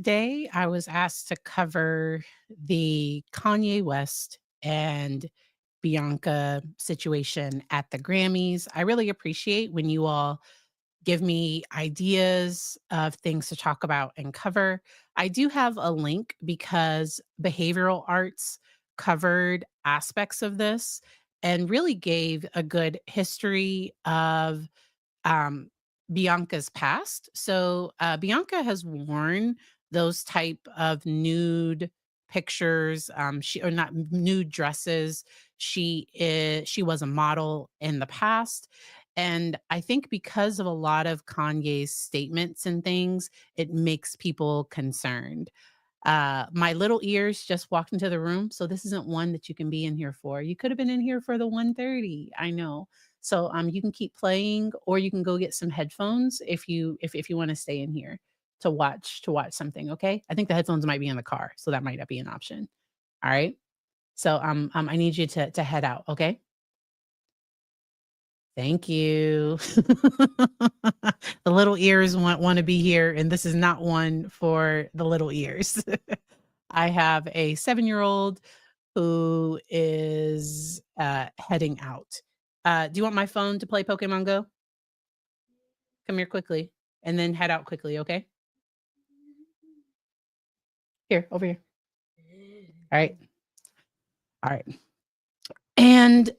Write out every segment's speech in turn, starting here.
Today, I was asked to cover the Kanye West and Bianca situation at the Grammys. I really appreciate when you all give me ideas of things to talk about and cover. I do have a link because behavioral arts covered aspects of this and really gave a good history of um, Bianca's past. Bianca has worn those type of nude pictures, she or not nude dresses. She was a model in the past. And I think because of a lot of Kanye's statements and things, it makes people concerned. My little ears just walked into the room, so this isn't one that you can be in here for. You could have been in here for the 1:30. I know. You can keep playing or you can go get some headphones if you want to stay in here to watch something, okay? I think the headphones might be in the car, so that might not be an option. All right? I need you to head out, okay? Thank you. The little ears want to be here, and this is not one for the little ears. I have a 7-year-old who is heading out. Do you want my phone to play Pokemon Go? Come here quickly, and then head out quickly, okay? Here, over here. All right, all right. And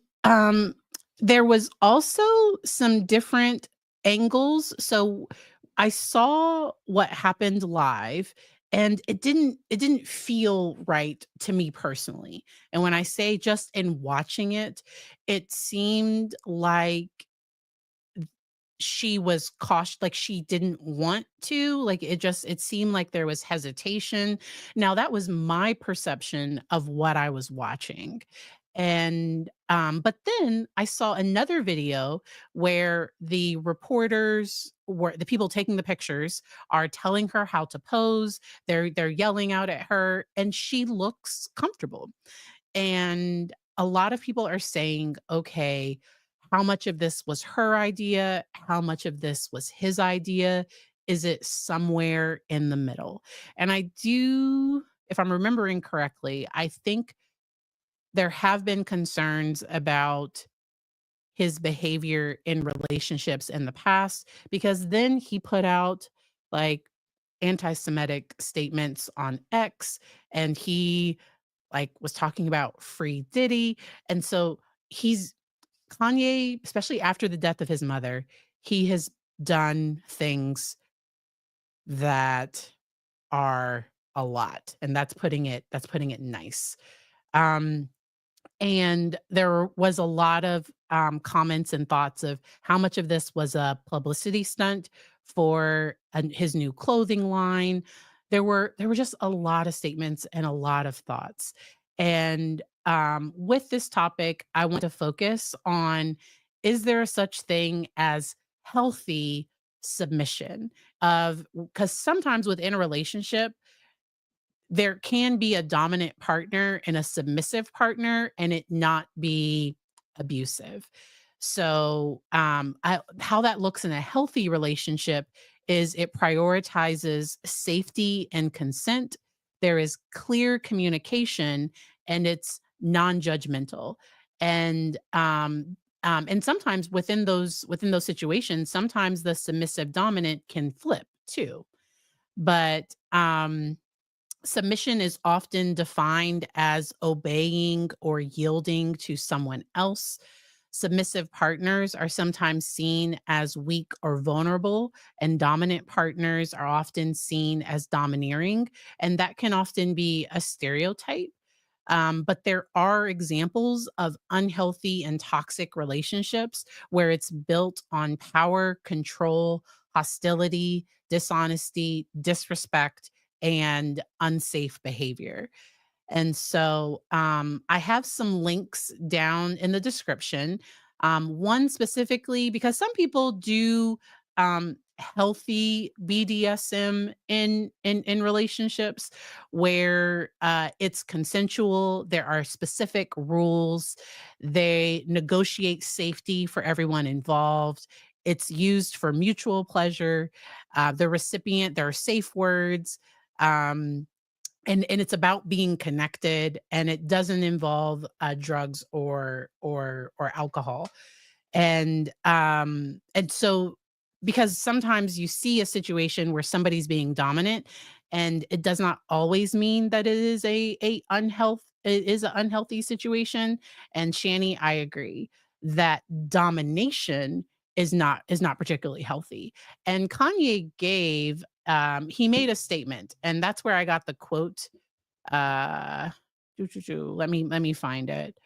there was also some different angles. So I saw what happened live and it didn't feel right to me personally. And when I say just in watching it, it seemed like she was cautious, like she didn't want to, like it seemed like there was hesitation. Now that was my perception of what I was watching. But then I saw another video where the reporters were the people taking the pictures are telling her how to pose. They're yelling out at her and she looks comfortable. And a lot of people are saying, okay, how much of this was her idea? How much of this was his idea? Is it somewhere in the middle? And if I'm remembering correctly, I think there have been concerns about his behavior in relationships in the past because then he put out like anti-Semitic statements on X and he like was talking about free Diddy. And so he's Kanye, especially after the death of his mother, he has done things that are a lot, and that's putting it nice. Um, and there was a lot of comments and thoughts of how much of this was a publicity stunt for his new clothing line. There were just a lot of statements and a lot of thoughts. And with this topic, I want to focus on, is there a such thing as healthy submission? Of Because sometimes within a relationship, there can be a dominant partner and a submissive partner and it not be abusive. How that looks in a healthy relationship is it prioritizes safety and consent. There is clear communication and it's non-judgmental. And sometimes within those situations, sometimes the submissive dominant can flip too. But submission is often defined as obeying or yielding to someone else. Submissive partners are sometimes seen as weak or vulnerable, and dominant partners are often seen as domineering. And that can often be a stereotype. But there are examples of unhealthy and toxic relationships where it's built on power, control, hostility, dishonesty, disrespect, and unsafe behavior. I have some links down in the description. One specifically, because some people do healthy BDSM in relationships where it's consensual. There are specific rules. They negotiate safety for everyone involved. It's used for mutual pleasure. There are safe words. Um, and it's about being connected, and it doesn't involve drugs or alcohol. And so because sometimes you see a situation where somebody's being dominant, and it does not always mean that it is an unhealthy situation. And Shani, I agree that domination is not particularly healthy. And Kanye he made a statement, and that's where I got the quote. uh let me find it.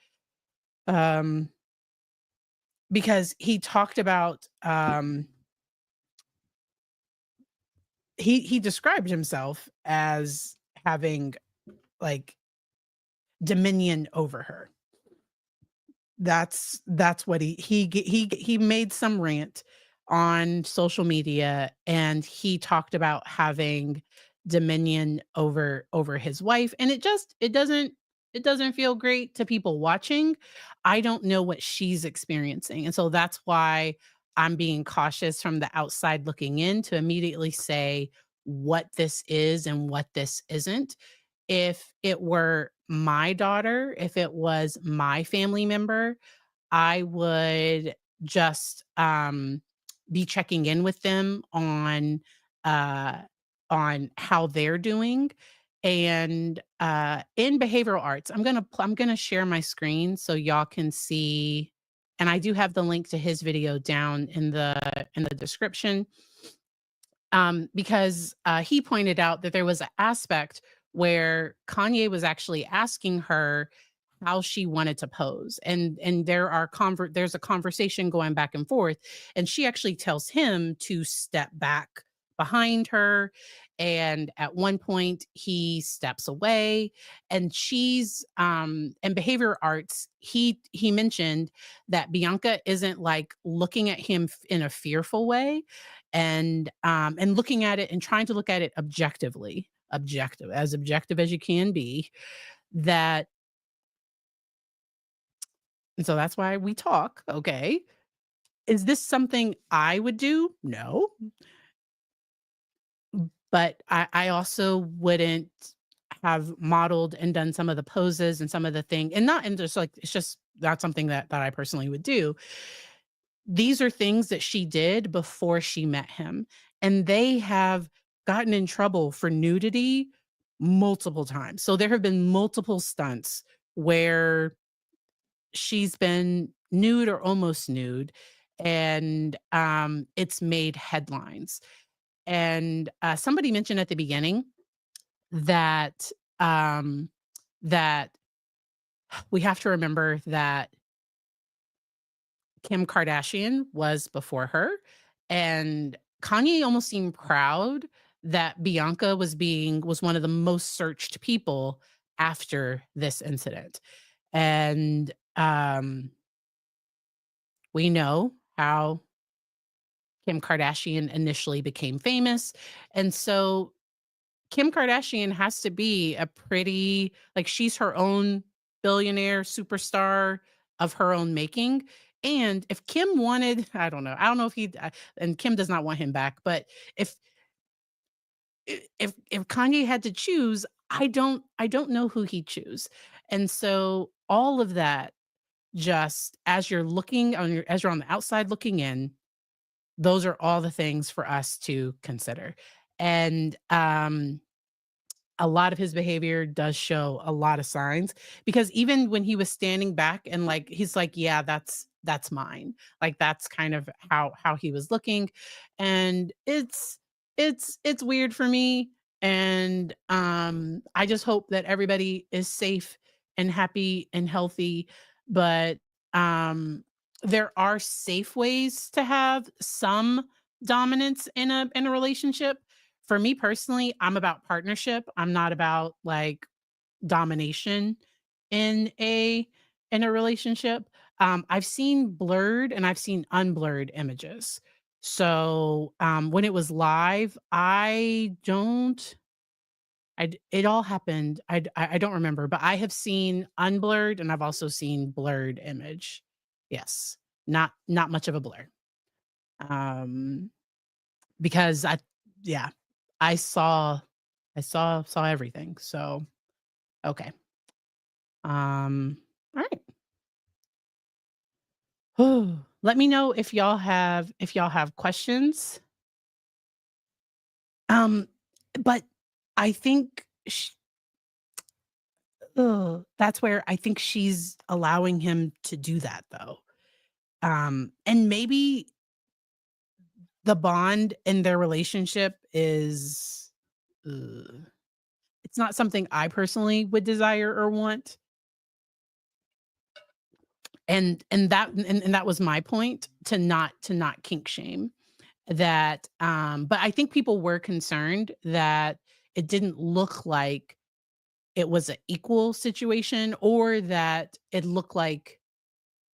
um because he talked about, he described himself as having, like, dominion over her. That's what he made some rant on social media, and he talked about having dominion over his wife, and it doesn't feel great to people watching. I don't know what she's experiencing, and so that's why I'm being cautious from the outside looking in to immediately say what this is and what this isn't. If it were my daughter, if it was my family member, I would just, be checking in with them uh, on how they're doing. And, in behavioral arts, I'm gonna share my screen so y'all can see, and I do have the link to his video down in the description. Because he pointed out that there was an aspect where Kanye was actually asking her how she wanted to pose, and there's a conversation going back and forth, and she actually tells him to step back behind her, and at one point he steps away, and she's in behavior arts, he mentioned that Bianca isn't like looking at him in a fearful way, and looking at it and trying to look at it objectively, objective as you can be. That And so that's why we talk. Okay, is this something I would do? No, but I also wouldn't have modeled and done some of the poses and some of the thing, and just like it's just not something that I personally would do. These are things that she did before she met him, and they have gotten in trouble for nudity multiple times. So there have been multiple stunts where she's been nude or almost nude, and it's made headlines. And somebody mentioned at the beginning that um, that we have to remember that Kim Kardashian was before her, and Kanye almost seemed proud that Bianca was one of the most searched people after this incident. And we know how Kim Kardashian initially became famous, and so Kim Kardashian has to be a pretty, like, she's her own billionaire superstar of her own making. And if Kim wanted, I don't know if and Kim does not want him back, but if if Kanye had to choose, I don't know who he'd choose. And so all of that, just as you're on the outside looking in, those are all the things for us to consider. And a lot of his behavior does show a lot of signs, because even when he was standing back and, like, he's like, yeah, that's mine, like, that's kind of how he was looking. And it's weird for me. And I just hope that everybody is safe and happy and healthy. But um there are safe ways to have some dominance in a relationship. For me personally, I'm about partnership. I'm not about, like, domination in a relationship. I've seen blurred and I've seen unblurred images. So, when it was live, it all happened. I don't remember, but I have seen unblurred and I've also seen blurred image. Yes, not much of a blur. Um, because yeah, I saw I saw everything. So, okay. All right. Let me know if y'all have questions. Um, but I think that's where I think she's allowing him to do that though. And maybe the bond in their relationship is uh, it's not something I personally would desire or want. And that was my point, to not kink shame. That but I think people were concerned that it didn't look like it was an equal situation, or that it looked like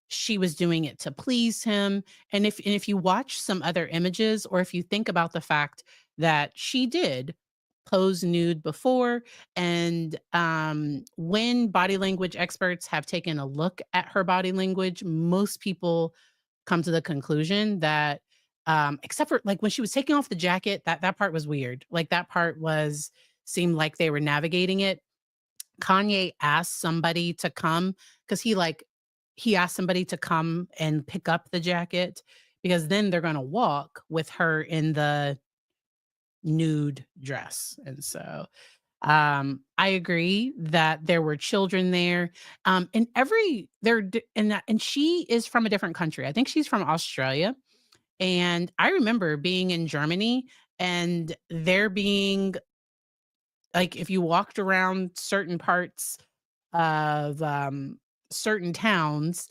she was doing it to please him. And if you watch some other images, or if you think about the fact that she did pose nude before, and when body language experts have taken a look at her body language, most people come to the conclusion that except for like when she was taking off the jacket, that part was weird. Like that part was seemed like they were navigating it. Kanye asked somebody to come, because he asked somebody to come and pick up the jacket, because then they're gonna walk with her in the nude dress. And so, I agree that there were children there. And every there d and she is from a different country. I think she's from Australia, and I remember being in Germany and there being like, if you walked around certain parts of, certain towns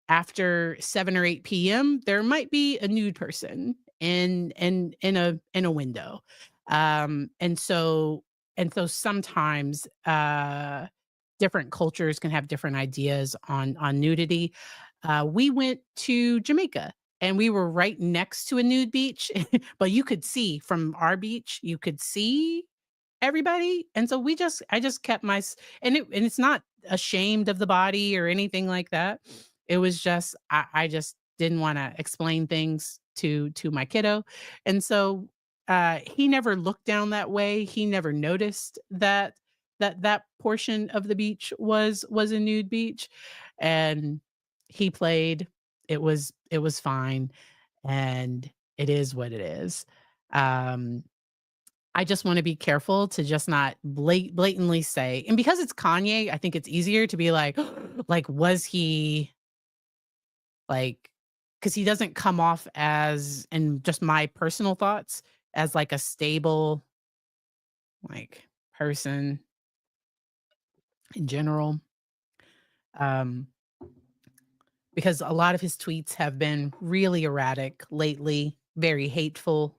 after 7 or 8 PM, there might be a nude person in a window. And so sometimes, different cultures can have different ideas on nudity. We went to Jamaica, and we were right next to a nude beach, but you could see from our beach, you could see everybody. And so I just kept and it's not ashamed of the body or anything like that. It was just I just didn't wanna explain things to my kiddo. And so, he never looked down that way. He never noticed that portion of the beach was a nude beach, and he played. It was fine, and it is what it is. Um I just wanna be careful to just not blatantly say, and because it's Kanye, I think it's easier to be like, like, was he like, because he doesn't come off as, and just my personal thoughts, as like a stable, like, person in general. Um, because a lot of his tweets have been really erratic lately, very hateful,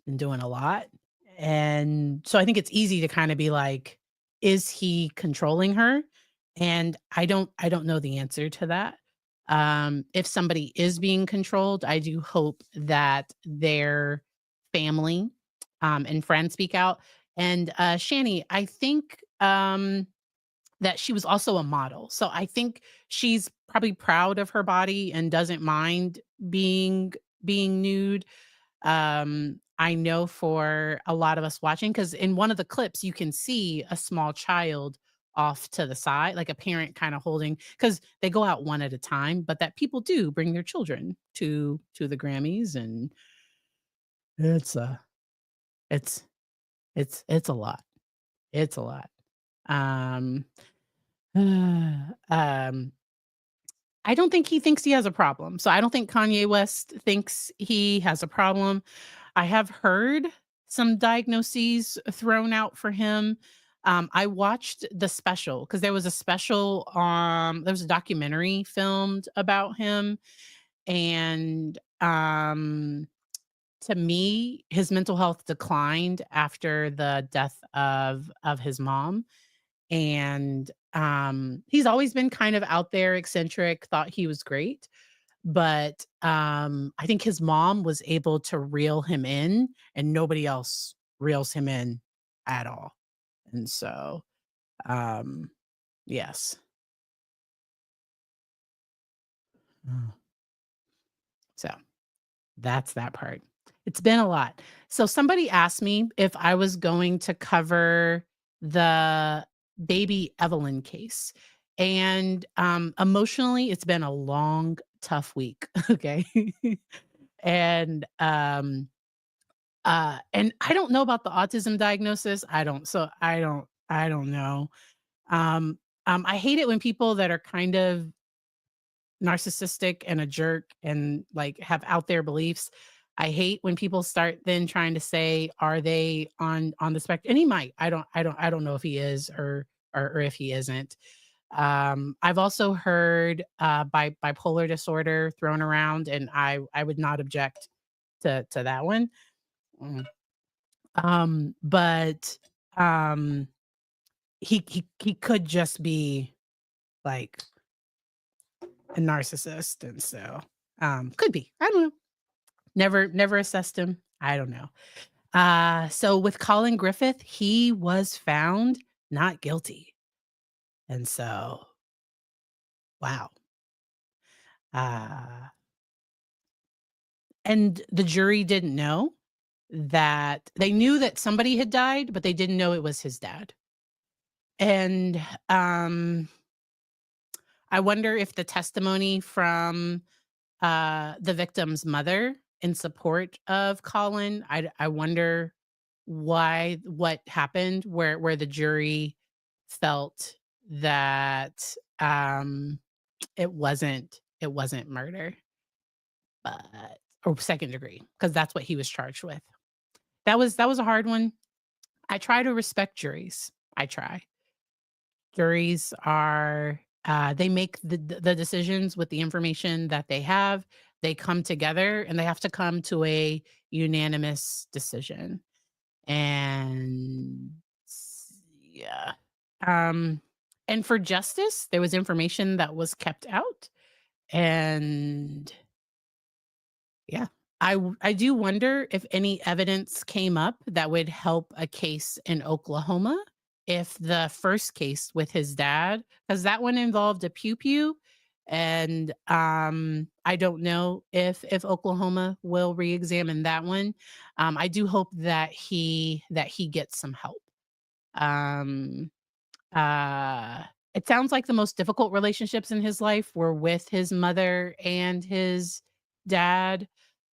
been doing a lot. And so I think it's easy to kind of be like, is he controlling her? And I don't know the answer to that. If somebody is being controlled, I do hope that their family and friends speak out. And Shani, I think that she was also a model. So I think she's probably proud of her body and doesn't mind being nude. I know for a lot of us watching, because in one of the clips, you can see a small child off to the side, like a parent kind of holding, because they go out one at a time, but that people do bring their children to the Grammys, and it's it's it's a lot. It's a lot. Um, um, I don't think he thinks he has a problem. So I don't think Kanye West thinks he has a problem. I have heard some diagnoses thrown out for him. I watched the special, because there was a documentary filmed about him. And to me, his mental health declined after the death of his mom. And he's always been kind of out there, eccentric, thought he was great. But I think his mom was able to reel him in, and nobody else reels him in at all. And so, um, yes. Mm. So that's that part. It's been a lot. So somebody asked me if I was going to cover the baby Evelyn case. And emotionally, it's been a long, tough week. Okay. and and I don't know about the autism diagnosis. I don't know. Um I hate it when people that are kind of narcissistic and a jerk and like have out there beliefs. I hate when people start then trying to say, are they on the spectrum? And he might. I don't know if he is or if he isn't. I've also heard bipolar disorder thrown around, and I would not object to that one. Mm. But um he could just be like a narcissist, and so could be. I don't know. Never assessed him. I don't know. So with Colin Griffith, he was found not guilty. And so, wow. Uh, and the jury didn't know that they knew that somebody had died, but they didn't know it was his dad. And I wonder if the testimony from the victim's mother in support of Colin, I wonder what happened where the jury felt that it wasn't murder, but or second degree, because that's what he was charged with. That was a hard one. I try to respect juries. I try. Juries are they make the decisions with the information that they have. They come together and they have to come to a unanimous decision. And yeah. Um, and for justice, there was information that was kept out. And yeah, I do wonder if any evidence came up that would help a case in Oklahoma if the first case with his dad, because that one involved a pew pew. And I don't know if Oklahoma will re-examine that one. I do hope that he gets some help. Um, uh, it sounds like the most difficult relationships in his life were with his mother and his dad,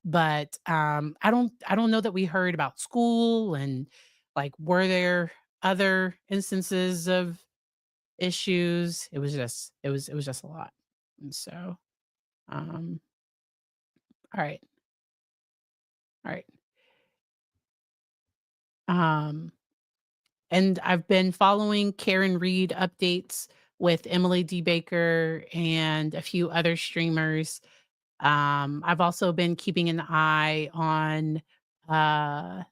but I don't know that we heard about school and like were there other instances of issues. It was just a lot. And so um all right. All right. Um and I've been following Karen Reed updates with Emily D. Baker and a few other streamers. I've also been keeping an eye on the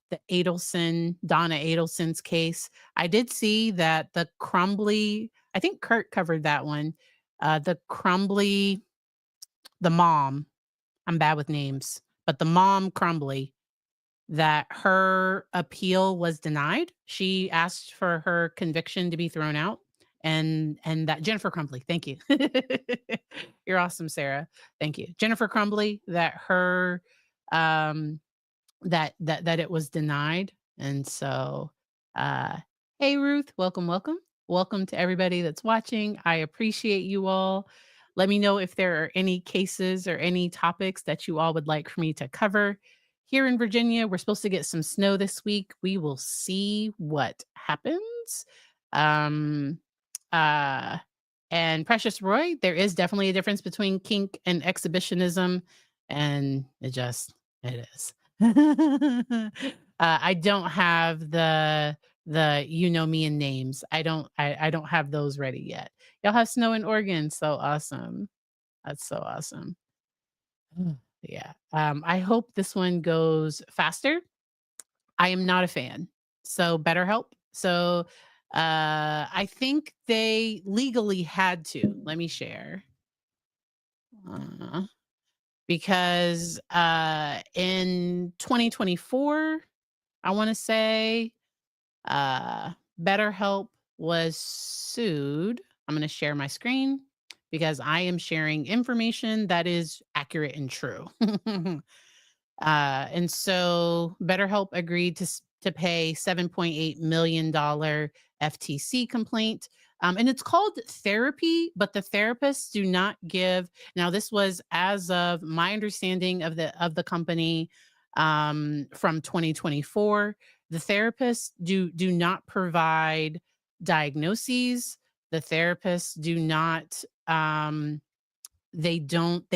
Donna Adelson's case. I did see that the Crumbly, I think Kurt covered that one. The Crumbly, the mom, I'm bad with names, but the mom Crumbly, that her appeal was denied. She asked for her conviction to be thrown out. And that Jennifer Crumbly, thank you. You're awesome, Sarah. Thank you. Jennifer Crumbly, that her um that it was denied. And so hey Ruth, welcome, welcome. Welcome to everybody that's watching. I appreciate you all. Let me know if there are any cases or any topics that you all would like for me to cover. Here in Virginia, we're supposed to get some snow this week. We will see what happens. Um uh and Precious Roy, there is definitely a difference between kink and exhibitionism, and it is. I don't have the you know me and names. I don't have those ready yet. Y'all have snow in Oregon, so awesome. That's so awesome. Yeah. I hope this one goes faster. I am not a fan. So BetterHelp. So I think they legally had to. Let me share. Uh, because in 2024, I want to say BetterHelp was sued. I'm going to share my screen because I am sharing information that is accurate and true. And so BetterHelp agreed to pay $7.8 million FTC complaint. And it's called therapy, but the therapists do not give. Now, this was as of my understanding of the company from 2024. The therapists do not provide diagnoses. The therapists do not. They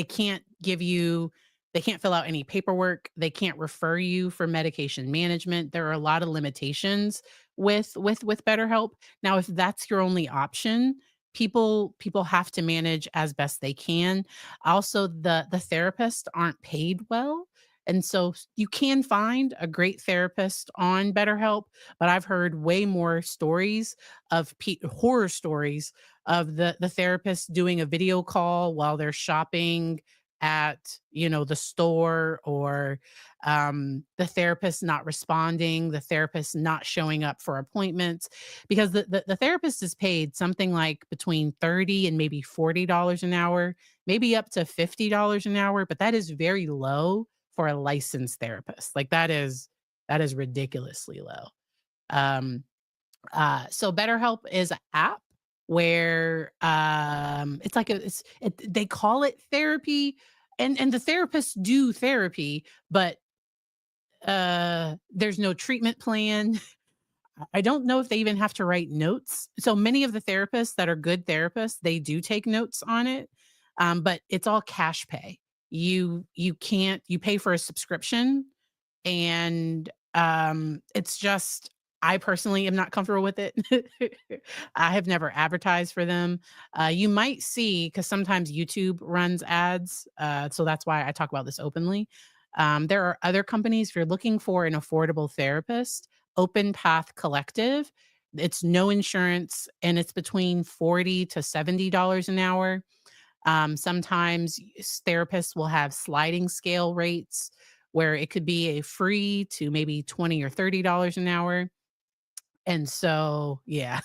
can't give you, they can't fill out any paperwork, they can't refer you for medication management. There are a lot of limitations with BetterHelp. Now, if that's your only option, people have to manage as best they can. Also, the therapists aren't paid well. And so you can find a great therapist on BetterHelp, but I've heard way more stories horror stories of the therapist doing a video call while they're shopping at, the store, or the therapist not responding, the therapist not showing up for appointments, because the therapist is paid something like between 30 and maybe $40 an hour, maybe up to $50 an hour, but that is very low for a licensed therapist. Like, that is ridiculously low. um so BetterHelp is an app where it's like they call it therapy, and the therapists do therapy, but there's no treatment plan. I don't know if they even have to write notes. So many of the therapists that are good therapists, they do take notes on it. But it's all cash pay. You can't you pay for a subscription, and it's just, I personally am not comfortable with it. I have never advertised for them. You might see, because sometimes YouTube runs ads, so that's why I talk about this openly. There are other companies, if you're looking for an affordable therapist. Open Path Collective, it's no insurance, and it's between $40 to $70 an hour. Sometimes therapists will have sliding scale rates where it could be a free to maybe $20 or $30 an hour. And so, yeah.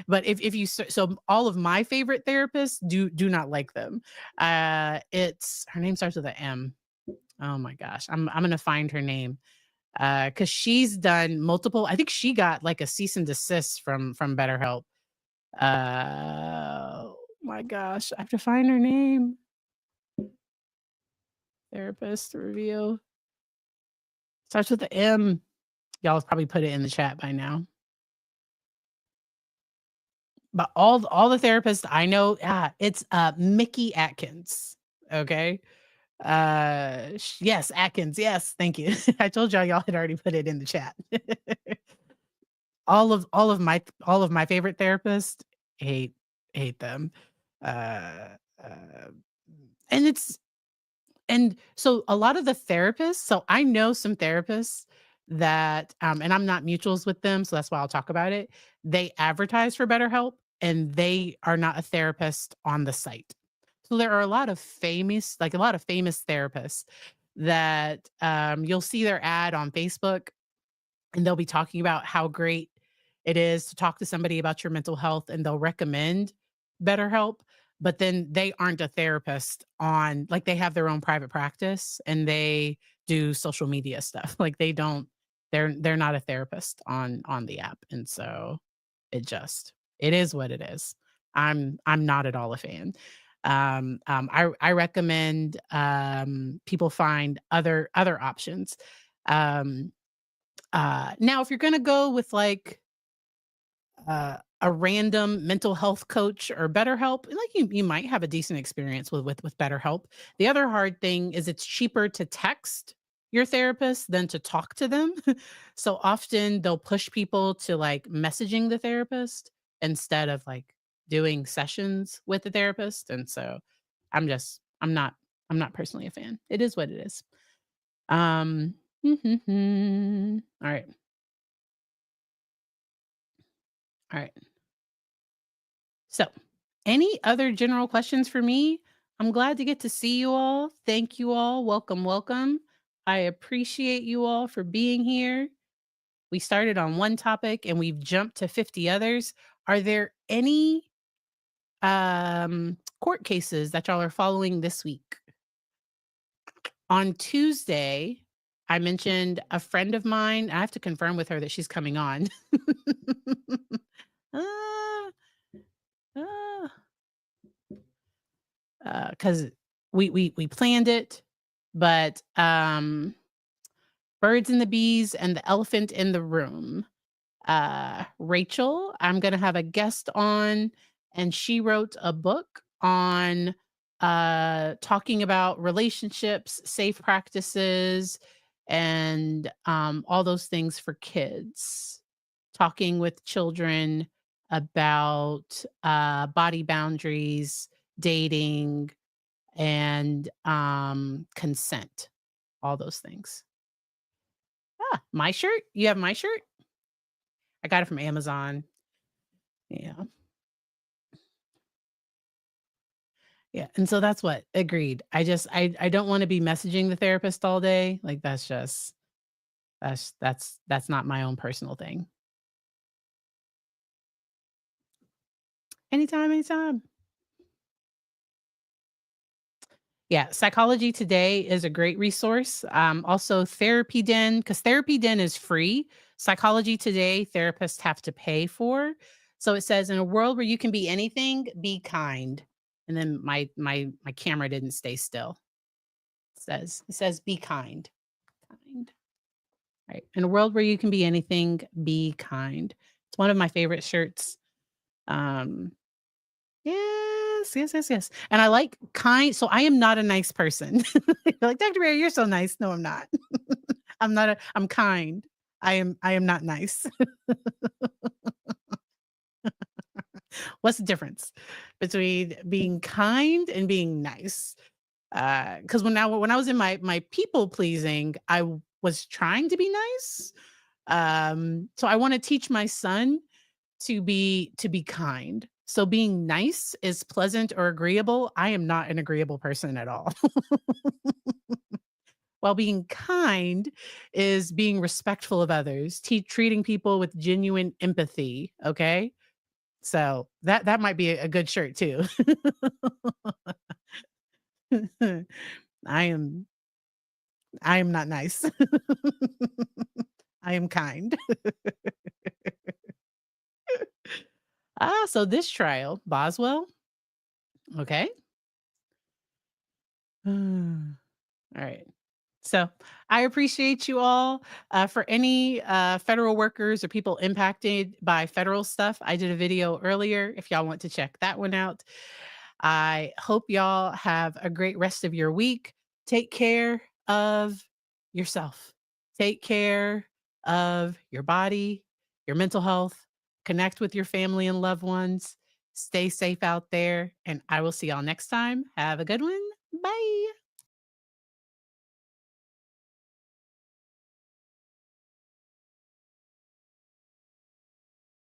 But if you so all of my favorite therapists do not like them. It's her name starts with a M. Oh my gosh. I'm gonna find her name. Because she's done multiple, I think she got like a cease and desist from BetterHelp. Oh my gosh, I have to find her name. Therapist review. Starts with the M. Y'all have probably put it in the chat by now. But all the therapists I know, it's Mickey Atkins. Okay. Yes, Atkins. Yes, thank you. I told y'all had already put it in the chat. All of my favorite therapists hate hate them. Uh, uh, and it's and so a lot of the therapists, so I know some therapists that, and I'm not mutuals with them, so that's why I'll talk about it. They advertise for BetterHelp, and they are not a therapist on the site. So there are a lot of famous therapists that you'll see their ad on Facebook, and they'll be talking about how great it is to talk to somebody about your mental health, and they'll recommend BetterHelp, but then they aren't a therapist on, like, they have their own private practice, and they do social media stuff. Like, they're not a therapist on the app. And so it is what it is. I'm not at all a fan. I recommend people find other options. Um Now, if you're gonna go with, like, a random mental health coach or BetterHelp, like, you might have a decent experience with BetterHelp. The other hard thing is it's cheaper to text your therapist than to talk to them. So often they'll push people to, like, messaging the therapist instead of, like, doing sessions with the therapist. And so I'm just I'm not personally a fan. It is what it is. Um, all right. All right. So, any other general questions for me? I'm glad to get to see you all. Thank you all. Welcome, welcome. I appreciate you all for being here. We started on one topic and we've jumped to 50 others. Are there any court cases that y'all are following this week? On Tuesday, I mentioned a friend of mine. I have to confirm with her that she's coming on. Ah, ah, 'Cause we planned it, but, birds and the bees and the elephant in the room. Rachel, I'm gonna have a guest on, and she wrote a book on, talking about relationships, safe practices, and, all those things for kids. Talking with children about, body boundaries, dating, and, consent, all those things. My shirt? You have my shirt? I got it from Amazon. Yeah. Yeah, and so that's what agreed. I don't wanna be messaging the therapist all day, like, that's just that's not my own personal thing. Anytime, anytime. Yeah, Psychology Today is a great resource. Also Therapy Den, because Therapy Den is free. Psychology Today, therapists have to pay for. So it says, "In a world where you can be anything, be kind." And then my camera didn't stay still. It says, "Be kind." Kind. Right. In a world where you can be anything, be kind. It's one of my favorite shirts. Um, yes, yes, yes, yes. And I like kind. So I am not a nice person. You're like, Dr. Bear, you're so nice. No, I'm not. I'm kind. I am not nice. What's the difference between being kind and being nice? Because when I was in my people pleasing, was trying to be nice. So I want to teach my son to be kind. So being nice is pleasant or agreeable. I am not an agreeable person at all. While being kind is being respectful of others, treating people with genuine empathy. Okay, so that might be a good shirt too. I am I am not nice. I am kind. So this trial, Boswell. Okay. All right. So I appreciate you all. For any federal workers or people impacted by federal stuff, I did a video earlier if y'all want to check that one out. I hope y'all have a great rest of your week. Take care of yourself, take care of your body, your mental health, connect with your family and loved ones. Stay safe out there, and I will see y'all next time. Have a good one. Bye.